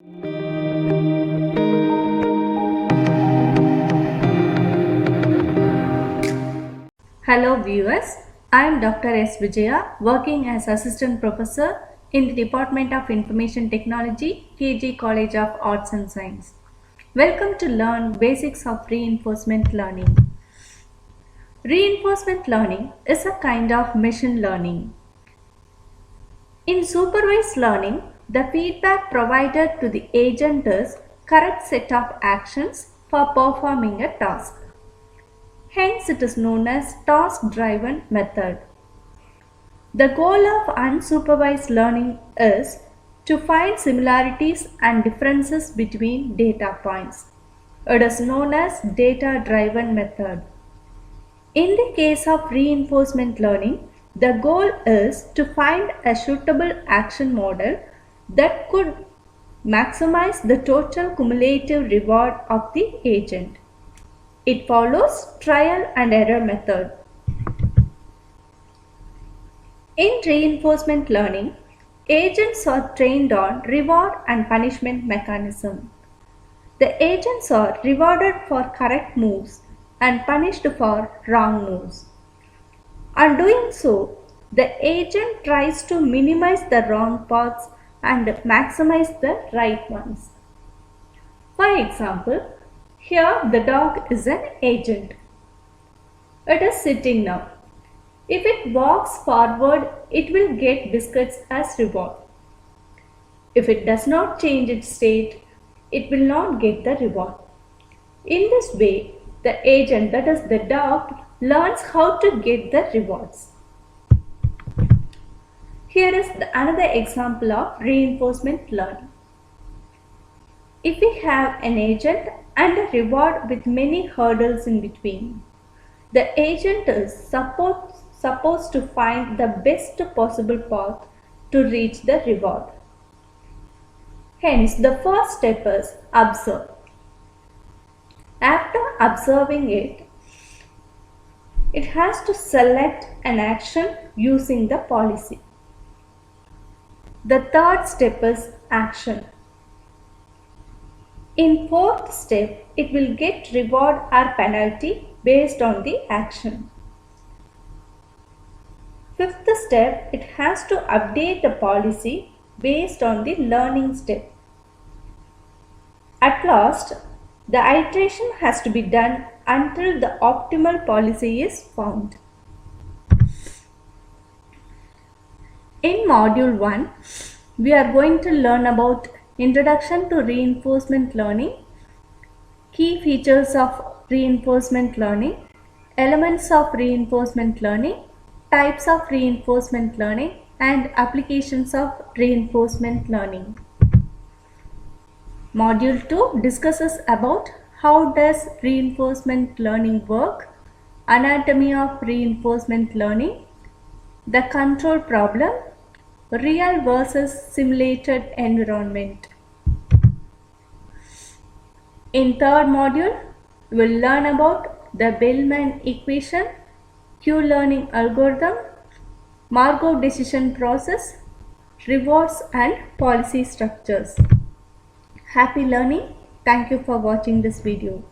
Hello viewers, I am Dr. S. Vijaya, working as Assistant Professor in the Department of Information Technology, KG College of Arts and Science. Welcome to learn basics of reinforcement learning. Reinforcement learning is a kind of machine learning. In supervised learning, the feedback provided to the agent is correct set of actions for performing a task. Hence, it is known as task-driven method. The goal of unsupervised learning is to find similarities and differences between data points. It is known as data-driven method. In the case of reinforcement learning, the goal is to find a suitable action model that could maximize the total cumulative reward of the agent. It follows trial and error method. In reinforcement learning, agents are trained on reward and punishment mechanism. The agents are rewarded for correct moves and punished for wrong moves. On doing so, the agent tries to minimize the wrong paths and maximize the right ones. For example, here the dog is an agent. It is sitting now. If it walks forward, it will get biscuits as reward. If it does not change its state, it will not get the reward. In this way, the agent, that is the dog, learns how to get the rewards. Here is another example of reinforcement learning. If we have an agent and a reward with many hurdles in between, the agent is supposed to find the best possible path to reach the reward. Hence, the first step is observe. After observing it, it has to select an action using the policy. The third step is action. In fourth step, it will get reward or penalty based on the action. Fifth step, it has to update the policy based on the learning step. At last, the iteration has to be done until the optimal policy is found. In Module 1, we are going to learn about Introduction to Reinforcement Learning, Key Features of Reinforcement Learning, Elements of Reinforcement Learning, Types of Reinforcement Learning, and Applications of Reinforcement Learning. Module 2 discusses about how does reinforcement learning work, anatomy of reinforcement learning, the control problem, real versus simulated environment. In third module, we will learn about the Bellman equation, Q-learning algorithm, Markov decision process, rewards and policy structures. Happy learning. Thank you for watching this video.